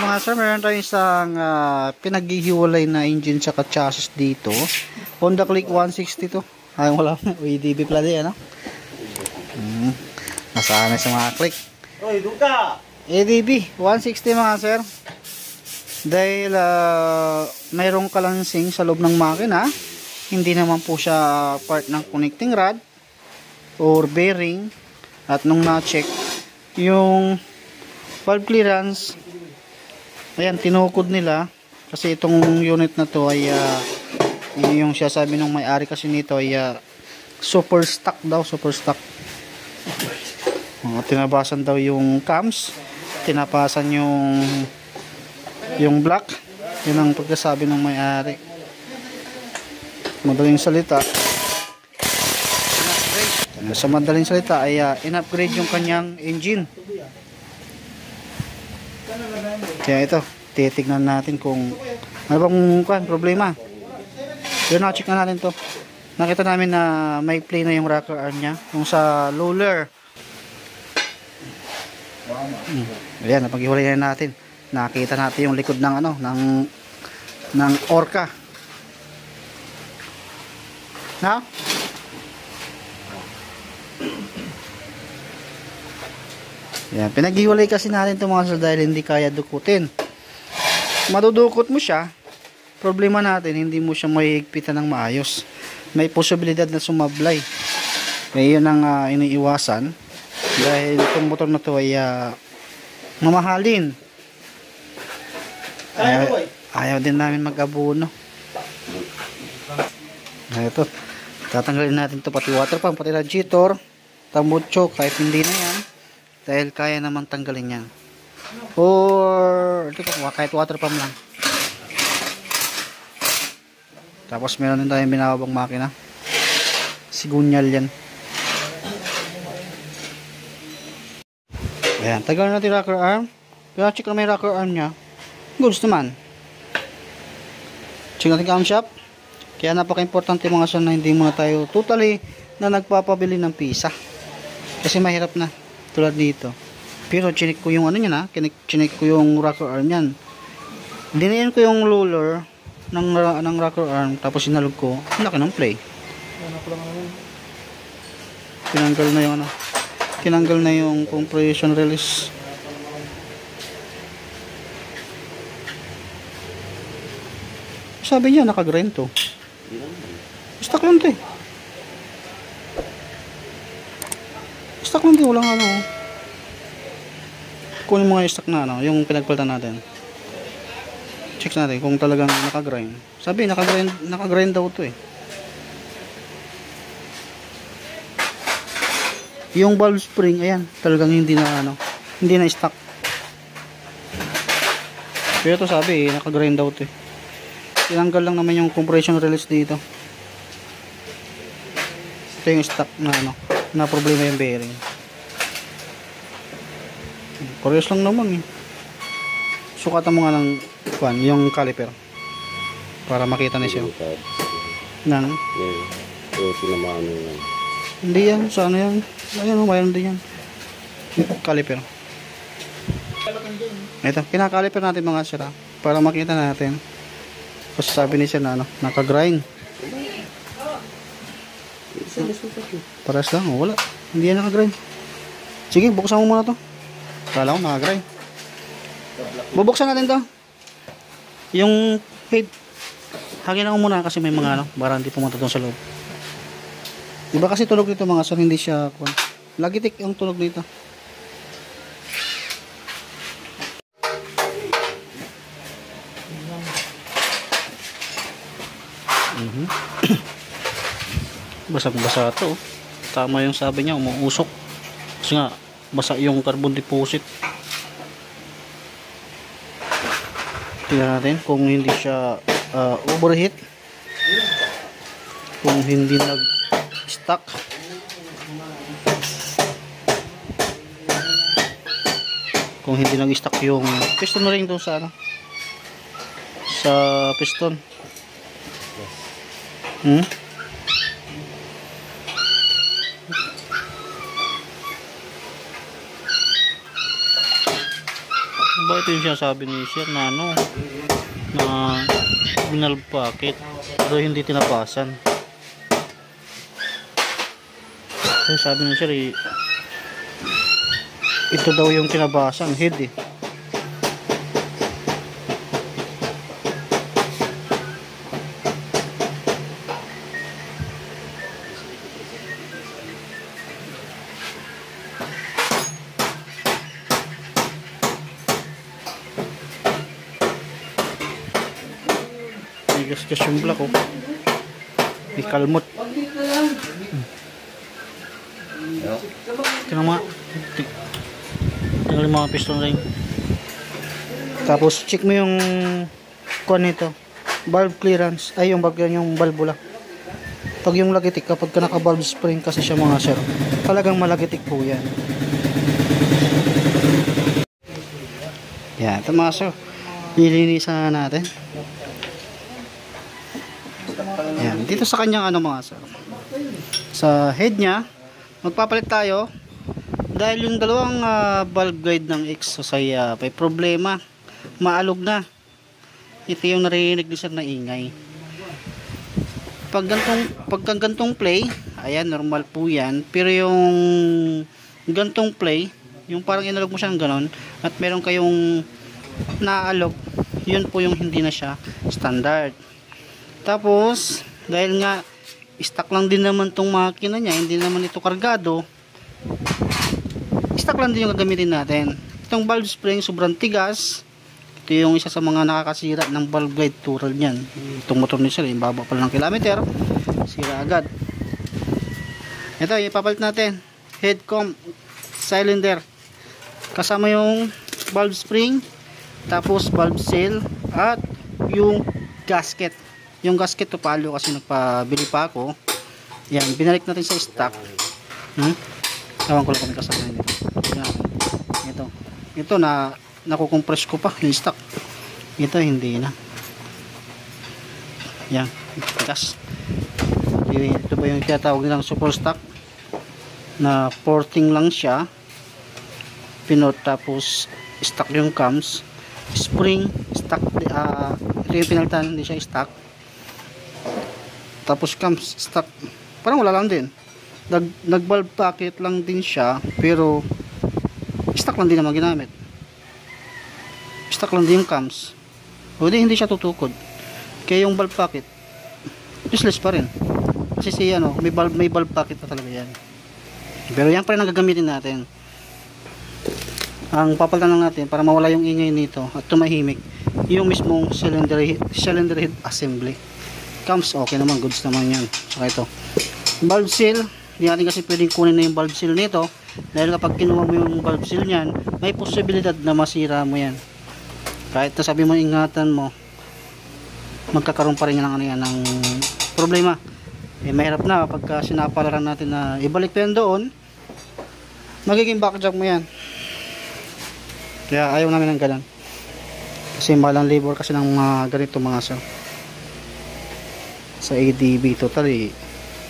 mga sir, meron tayong isang pinaghihiwalay na engine sa chassis dito. Honda Click 160 to. Ay, wala. EDB pala din, ano? Nasaan na sa mga click. Oy, duka! EDB 160 mga sir. Dahil mayroong kalansing sa loob ng makina. Hindi naman po siya part ng connecting rod or bearing. At nung na-check yung valve clearance, ayan, tinukod nila kasi itong unit na to ay yung siya sabi nung may-ari kasi nito ay super stock daw, super stock. Tinabasan daw yung cams, tinapasan yung block. Yun ang pagkasabi ng may-ari. Madaling salita, sa madaling salita ay in-upgrade yung kanyang engine. Kaya ito, titignan natin kung ano bang problema. Yun, na-check na natin to. Nakita namin na may play na yung rocker arm nya, yung sa roller. Ayan, napag-iwalay na natin. Nakita natin yung likod ng ano, ng Orca. Na? Yan, pinag-iwalay kasi natin itong mga sir dahil hindi kaya dukutin. Madudukot mo siya, problema natin, hindi mo siya mahigpitan ng maayos. May posibilidad na sumablay. Kaya yun ang iniiwasan dahil itong motor na to ay mamahalin. Ayaw din namin mag-abono. Ito, tatanggalin natin to pati water pump, pati radiator, tambucho, kahit hindi na yan. Dahil kaya naman tanggalin yan. Or kahit water pump lang. Tapos meron din tayong binabang makina. Sigunyal yan. Ayan, tagal natin rocker arm. Kaya check na may rocker arm nya. Goods naman. Check natin camshaft. Kaya napaka-importante mga son na hindi muna tayo totally na nagpapabili ng pisa. Kasi mahirap na. Tulad dito. Pero chinik ko yung ano niyan ha. Chinik ko yung rocker arm niyan. Dinayan ko yung roller ng rocker arm. Tapos sinalog ko. Laki ng play. Tinanggal na yung ano. Tinanggal na yung compression release. Sabi niya nakagrind to. Stuck lang to eh. Stock lang din, walang ano. Kunin mo nga yung stock na ano, yung pinagpalitan natin. Check natin kung talagang nakagrind. Sabi, nakagrind daw to eh. Yung valve spring, ayan, talagang hindi na ano, hindi na stock. Pero to sabi, nakagrind daw to eh. Tinanggal lang naman yung compression release dito. Ito yung stock na ano, na problema yung bearing. Parehas lang naman eh. Sukatan mo nga ng yung caliper para makita na siya. Nang? Hindi yan, sa ano yan? Ayan o, mayroon din yan. Caliper. Ito, kinakaliper natin mga sira para makita natin. Kasi sabi niya na ano, nakagrind. Paras lang, wala. Hindi yan nakagrind. Sige, buksan mo muna to. Kala ko nakagrind. Bubuksan natin to. Yung head. Hangin ako muna kasi may mga ano, para hindi pumunta doon sa loob. Diba kasi tulog dito mga sir, hindi siya lagitik yung tulog dito. Basag-basa to. Tama yung sabi niya, umuusok. Kasi nga, basa yung carbon deposit. Tingnan natin kung hindi siya overheat. Kung hindi nag-stuck. Kung hindi nag-stuck yung piston ring doon sa ano, sa piston. Ba ito yung sinasabi ni sir na ano, na binalb packet pero hindi tinapasan. Kasi sabi ni sir ito daw yung tinabasan head eh. Gasgas yung block oh. Ikalmot. Tingnan yung mga piston ring. Tapos check mo yung kuan nito. Valve clearance. Ay yung bagyan yung valvula. Pag yung lagitik kapag ka naka valve spring kasi siya mga sir. Talagang malagitik po yan. Yan. Ito mga sir. Nilinisan na natin. Yan, dito sa kanyang ano mga sir, sa head nya magpapalit tayo dahil yung dalawang valve guide ng exhaust ay may problema, maalog na. Ito yung narinig ni sir na ingay. Pag gantong play, ayan normal po yan, pero yung gantong play, yung parang inalog mo siya ng ganon at meron kayong naalog, yun po yung hindi na siya standard. Tapos dahil nga stock lang din naman tong makina niya, hindi naman ito kargado, stock lang din yung gagamitin natin. Itong valve spring sobrang tigas. Ito yung isa sa mga nakakasira ng valve guide tural niyan. Itong motor ni sir, yung baba pa lang ng kilometer, sira agad. Ito ipapalit natin, head comb cylinder kasama yung valve spring, tapos valve seal at yung gasket. Yung gasket to palo kasi nagpabili pa ako. Yan, binalik natin sa stock. Ewan ko lang kung kasama nito. Yan. Ito na nakukompress ko pa yung stock. Ito hindi na. Yan, tigas. Ito ba yung tinatawag nilang super stock na porting lang siya. Pinot tapos stock yung cams. Spring stock, ito yung pinalitan, hindi siya stock. Tapos cams stock, parang wala lang din. Nag valve packet lang din siya, pero stock lang din naman ginamit. Stock lang din yung cams, o hindi siya tutukod. Kaya yung valve packet useless pa rin kasi may valve packet pa talaga yan. Pero yan pa rin ang gagamitin natin. Ang papalitan lang natin para mawala yung ingay nito at tumahimik yung mismong cylinder head assembly. Cams okay naman, goods naman yan. Saka ito valve seal, hindi natin kasi pwedeng kunin na yung valve seal nito dahil kapag kinuha mo yung valve seal nyan, may posibilidad na masira mo yan. Kahit na sabi mo ingatan mo, magkakaroon pa rin yan ng problema. Mahirap na pagka sinapalaran natin na ibalik pa yan doon, magiging backjack mo yan. Kaya ayaw namin ng ganun kasi malang labor kasi ng mga ganito mga sir. Sa ADB totally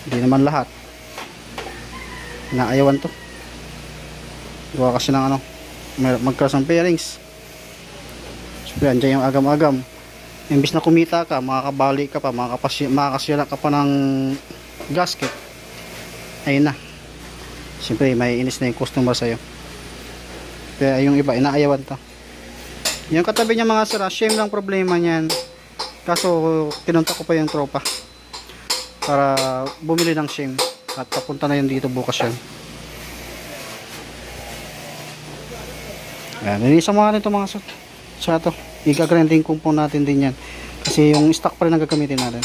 hindi naman lahat naayawan to, gawa kasi ng magkaroon ng pairings. So andyan yung agam-agam, imbis na kumita ka, makakabali ka pa, makakasira ka pa ng gasket, ayun na, siyempre may inis na yung customer sa'yo. Kaya yung iba inaayawan to. Yung katabi niya mga sir, shame lang problema niyan. Kaso pinunta ko pa yung tropa para bumili ng shame at papunta na yun dito bukas yan. Ayan, nilisa mga nito mga sir. Sa ito, i-grinding po natin din yan kasi yung stock pa rin ang gagamitin natin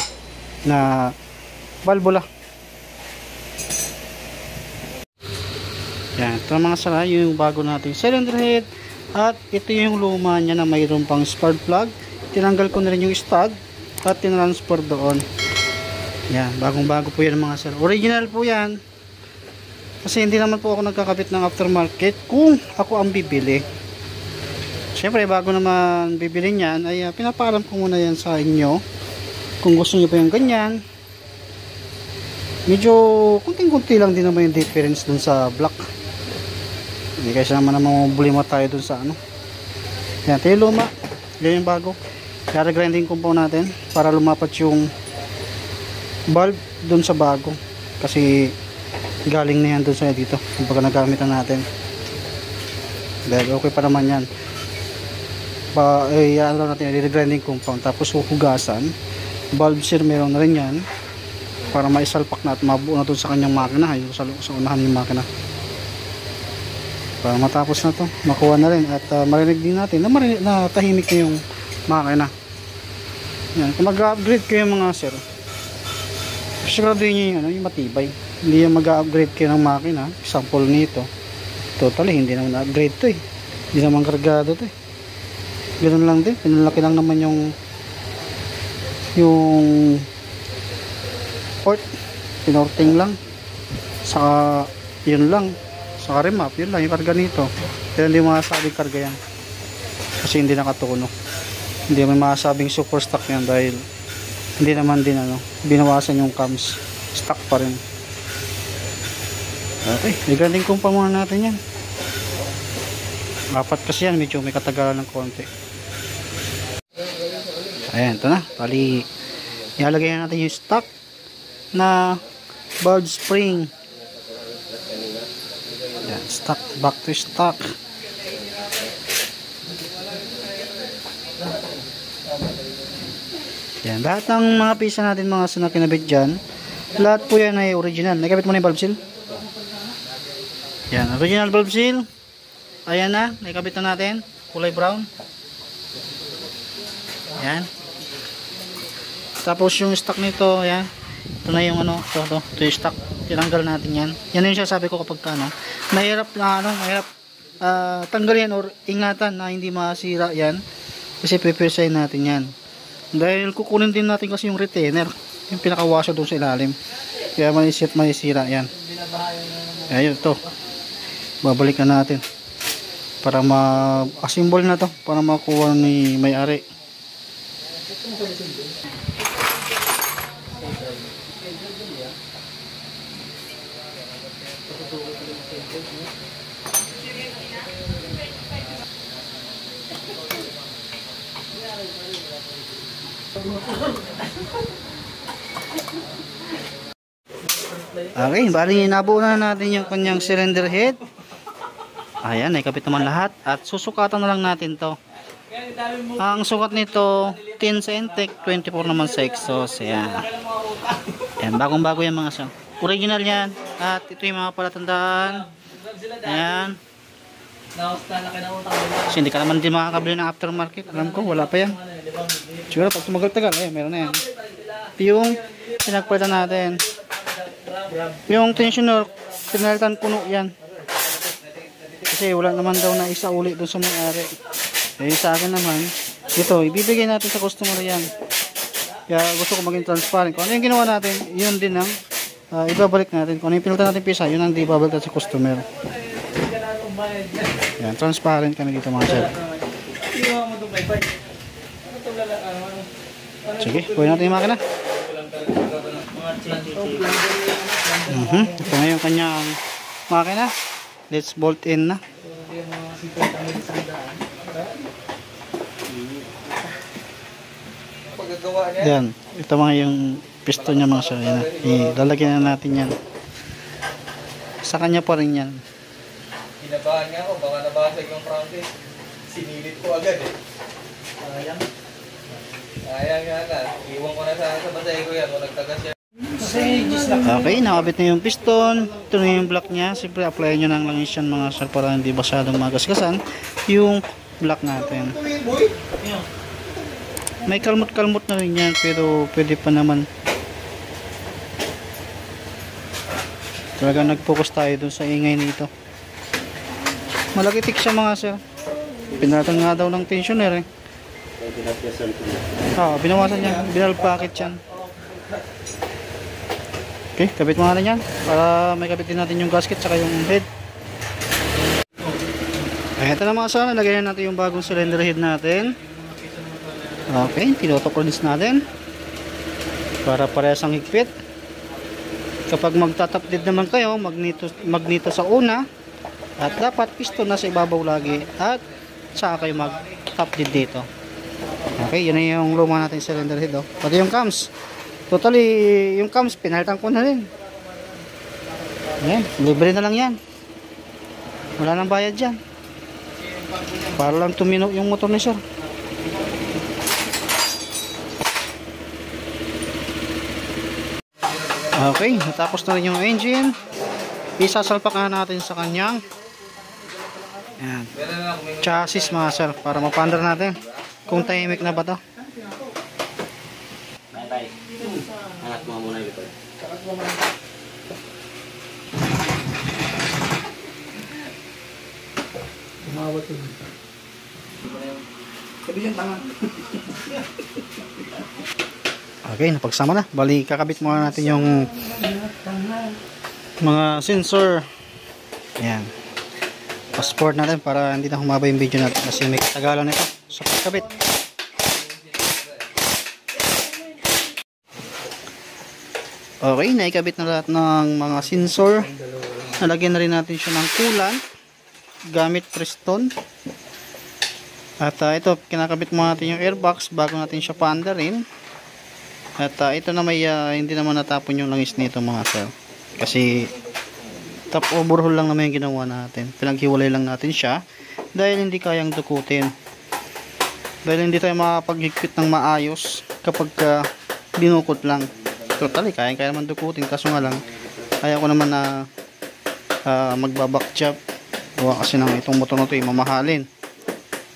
na valvula. Yan, ito mga sir, yung bago natin cylinder head at ito yung luma nya na mayroon pang spark plug. Tinanggal ko na rin yung stud at tinransfer doon. Yan, bagong bago po yan mga sir. Original po yan kasi hindi naman po ako nagkakabit ng aftermarket kung ako ang bibili. Siyempre bago naman bibili nyan ay pinapaalam ko muna yan sa inyo kung gusto nyo pa yung ganyan. Medyo kunting-kunti lang din naman yung difference dun sa block. Hindi kasi naman namumulima tayo dun sa Yan, ito yung luma. Yan yung bago. Kaya grinding compound natin para lumapat yung bulb dun sa bago. Kasi galing na yan dun sa dito. Kumbaga nagamit na natin. Dahil okay pa naman yan. Ano natin, grinding compound. Tapos huhugasan. Bulb sir, meron na rin yan. Para maisalpak na at mabuo na dun sa kanyang makina. Yung sa unahan yung makina. Para matapos na to, makuha na rin at marinig din natin na tahimik na yung makina. Yan, kung mag-upgrade kayo mga sir, siguraduhin nyo yung matibay. Hindi yung mag-upgrade kayo ng makina. Example nito, totally hindi naman na-upgrade to eh. Hindi naman kargado to eh. Ganun lang din, pinalaki lang naman yung port, pinorting lang, saka yun lang, saka remap, yun lang yung karga nito. Pero hindi masasabing karga yan kasi hindi nakatuno. Hindi may masasabing super stock yan dahil hindi naman din binawasan yung cams, stock pa rin. Okay, i-grinding compound muna natin yan. Apat kasi yan, medyo may katagalan ng konti. Ayan, ito na. Bali, ilalagay na natin yung stock na bulb spring. Ayan, stock, back to stock. Ayan, lahat ng mga pisa natin mga na kinabit dyan, lahat po yan ay original. Nakabit mo na yung bulb seal. Ayan, original bulb seal. Ayan na, nakabit na natin. Kulay brown. Ayan. Tapos yung stock nito, ayan. Ito na yung ito yung stock. Tinanggal natin yan. Yan yung sabi ko kapag mahirap tanggalin or ingatan na hindi masira yan. Kasi pipirsahin natin yan. Dahil kukunin din natin kasi yung retainer. Yung pinaka-washer doon sa ilalim. Kaya maisira yan. Ayan ito. Babalik na natin. Para ma-assemble na to. Para makuha ni may-ari. Okay, bali nabuo na natin yung kanyang cylinder head. Ayan, nakikabit naman lahat. At susukatan na lang natin to. Ang sukat nito 10 sa intake, 24 naman sa exhaust. Ayan. Ayan, bagong bago yan mga sir. Original yan. At ito yung mga palatandaan. Ayan. Kasi hindi ka naman din makakabili ng aftermarket. Alam ko, wala pa yan. Siguro pag tumagal-tagal, meron na yan. Ito yung pinagpalitan natin. Yung tensioner, pinalitan puno yan. Kasi wala naman daw na isa uli doon sa may-ari. Eh sa akin naman, ito, ibibigay natin sa customer yan. Kaya gusto ko maging transparent. Kung ano yung ginawa natin, yun din ang ibabalik natin. Kung ano yung pinalitan natin pisa, yun ang di ibabalik natin sa customer. Yan, transparent kami dito mga sir. Sige, kuhin natin yung makina. Ito na yung kanyang makina. Let's bolt in na. Yan, ito mga yung piston niya mga sir. Yan, ilalagyan na natin yan. Sa kanya pa rin yan. Kinabahan nga ako, baka nabasag yung practice. Sinilit ko agad eh. Sayang nga ka. Iwan ko na sa batay ko yan. Kung nagtagas yan. Okay, nakabit na yung piston. Ito na yung block niya. Siyempre, apply nyo ng langis yan mga sir para hindi basadong magasgasan yung block natin. May kalmot-kalmot na rin yan pero pwede pa naman. Talaga nag-focus tayo dun sa ingay nito. Malakitik siya mga sir. Pinatan nga daw ng tensioner eh. Binawasan niya. Binalpakit yan. Okay, kabit mo natin yan. Para may kabit din natin yung gasket saka yung head. Ay, ito na mga sir. Lagyan natin yung bagong cylinder head natin. Okay, tinotoklins natin. Para parehas ang higpit. Kapag magtatapdid naman kayo, magnito sa una. At dapat piston na sa ibabaw lagi. At saka kayo mag update dito. Okay, yun na yung luma natin cylinder head, oh. Pati yung cams, totally yung cams pinalitan ko na rin. Ayan, libre na lang yan, wala nang bayad dyan, para lang tumino yung motor ni sir. Okay, natapos na rin yung engine. Isasalpak na natin sa kanyang ayan, chassis mga sir, para mapandar natin kung tahimik na ba to. Angat mo muna ito. Okay, napagsama na. Bali, kakabit muna natin yung mga sensor. Ayan. Passport natin para hindi na humaba yung video natin kasi may katagalan nito sa pagkabit. Okay, naikabit na lahat ng mga sensor. Nalagyan na rin natin siya ng coolant gamit Preston. At ito, kinakabit muna natin yung airbox bago natin siya paandarin. At ito na may hindi naman natapon yung langis nito mga sir. Kasi top overhaul lang naman yung ginawa natin. Pinaghiwalay lang natin siya dahil hindi kayang dukutin. Dahil hindi tayo makapaghigpit ng maayos kapag dinukot lang. Totally, kaya naman dukutin. Kaso nga lang, kaya ko naman na magbaback job. Gawa kasi ng itong motor na ito, mamahalin.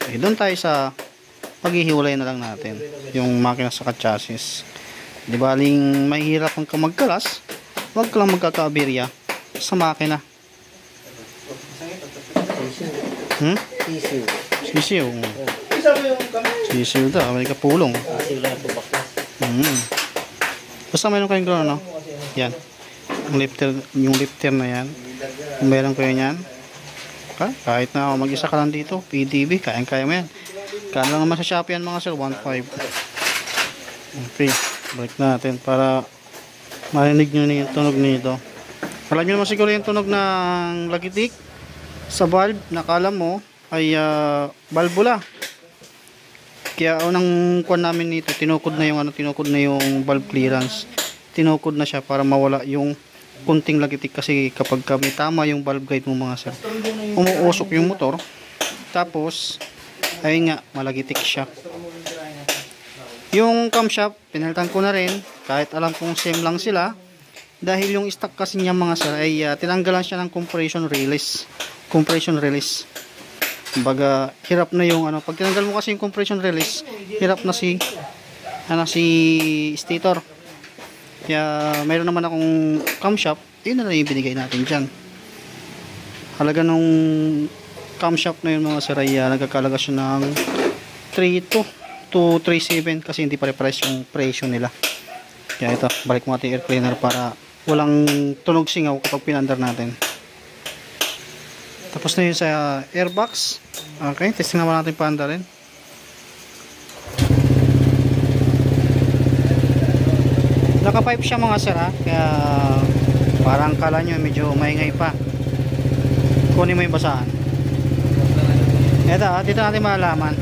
Eh, doon tayo sa paghihiwalay na lang natin yung makina sa chassis. Di baling mahirap ang magkalas, wag ka lang magkakaaberya sa makina. Sisiw. Sisiw daw, may kapulong. Basta mayroon kayong gano'n, no? Yan. Yung lifter na yan. Kung mayroon kayo yan, kahit na mag-isa ka lang dito, PDB, kaya mo yan. Kaya lang naman sa Shopee yan mga sir, 1.5. Okay, balik natin para marinig nyo na yung tunog nito. Alam nyo naman siguro yung tunog ng lagitik sa valve, nakala mo ay valvula. Kaya unang kuwan namin nito, tinukod na yung valve clearance. Tinukod na siya para mawala yung kunting lagitik kasi kapag may tama yung valve guide mo mga sir, umuusok yung motor. Tapos ayun nga, malagitik siya. Yung camshaft, pinalitan ko na rin kahit alam kong same lang sila. Dahil yung stock kasi niya mga sir ay tinanggalan siya ng compression release. Kumbaga, hirap na yung pag tinanggal mo kasi yung compression release, hirap na si stator. Kaya mayroon naman akong camshaft, yun na lang yung binigay natin dyan. Halaga nung camshaft na yun mga sir ay nagkakalaga siya ng 3.2 to 3.7 kasi hindi pare-price yung presyo nila. Kaya ito, balik mo natin air cleaner para walang tunog singaw kapag pinandar natin. Tapos na yun sa airbox. Okay, testing naman natin paandarin. Naka-pipe siya mga sir, kaya parang kala nyo medyo maingay pa. Kunin mo yung basahan. Ito, dito natin malalaman.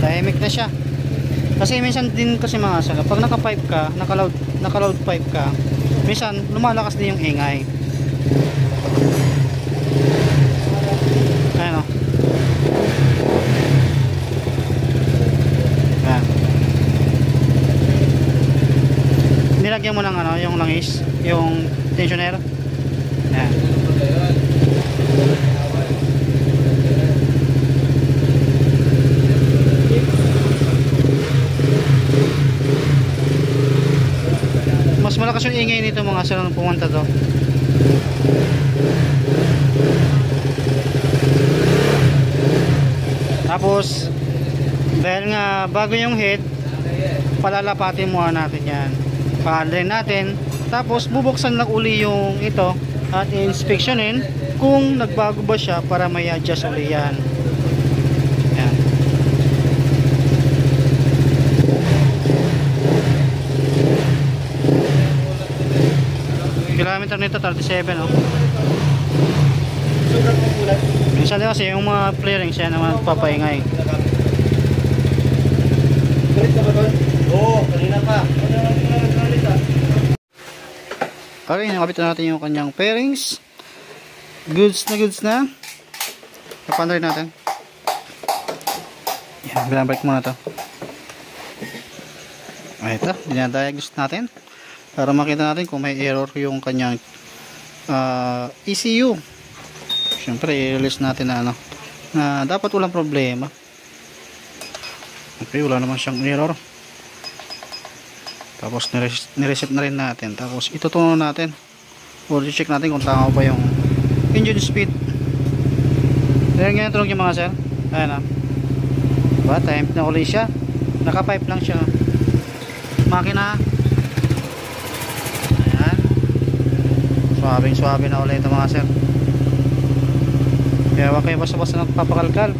Tahimik na siya. Kasi minsan din kasi mga sir, pag naka-pipe ka, naka-loud pipe ka, minsan lumalakas din yung ingay. Ayan o. Ayan. Nilagyan mo ng yung langis, yung tensioner. Ayan. Mas malakas yung ingay nito mga sir nung pumunta to. Tapos dahil nga bago yung head, palalapatin muna natin yan, paandarin natin, tapos bubuksan lang uli yung ito at inspeksyonin kung nagbago ba siya para may adjust uli yan. Yan. kilometer nito 37, oh. Sobrang magulat. Minsan din kasi yung mga flaring siya naman papaingay. Galit ka ba doon? Oo, kanina pa. Galit ah. Okay, nakabit na natin yung kanyang fairings. Goods na. Tapan rin natin. Yan, binabalik muna ito. Ito, dinadiagnose natin para makita natin kung may error yung kanyang ECU. Siyempre, i-release natin na na dapat walang problema. Okay, wala naman siyang error. Tapos nireset na rin natin. Tapos itutunan natin o check natin kung tama ba yung engine speed. Ayan nga yung tunog yung mga sir. Ayan, diba, time na uli siya. Naka-pipe lang siya. Makina. Ayan, suwabing na ulit ito mga sir. Kaya wag kayo basta-basta nagpapakalkal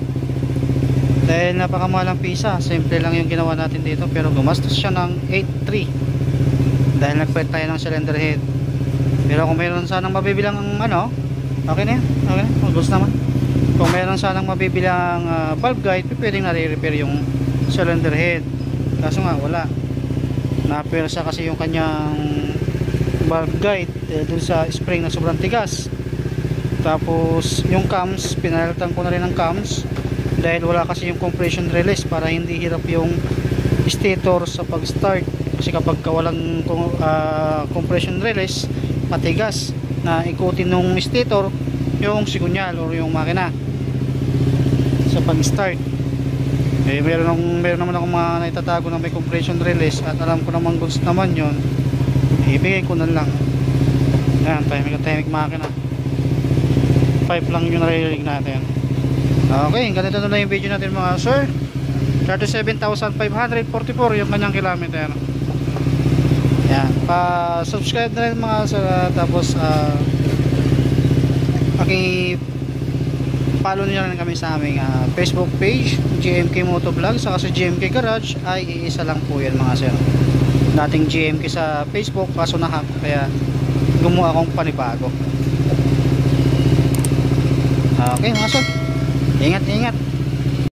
dahil napakamahal ang pisa. Simple lang yung ginawa natin dito pero gumastos siya ng 8.3 dahil nagpalit tayo ng cylinder head. Pero kung mayroon sanang mabibilang okay na yan, okay na, gusto naman. Kung mayroon sanang mabibilang valve guide, pwedeng nare-repair yung cylinder head. Kaso nga wala, napwersa kasi yung kanyang valve guide dun sa spring na sobrang tigas. Tapos yung cams, pinalitan ko na rin ng cams dahil wala kasi yung compression release para hindi hirap yung stator sa pag-start. Kasi kapag walang compression release, matigas na ikutin ng stator yung sigunyal o yung makina sa pag-start. Meron naman akong mga naitatago na may compression release at alam ko naman goods naman yun, ibigay ko na lang. Ayan, tahimik makina, pipe lang yung naririnig natin. Okay, ganito na yung video natin mga sir. 37,544 yung kanyang kilometer. Yan, pa-subscribe na rin mga sir. Tapos follow nyo rin kami sa aming Facebook page, GMK Motovlog. Saka sa GMK Garage ay iisa lang po yan mga sir. Dating GMK sa Facebook kaso na-hack, kaya gumawa akong panibago. Okay mga sir, ingat.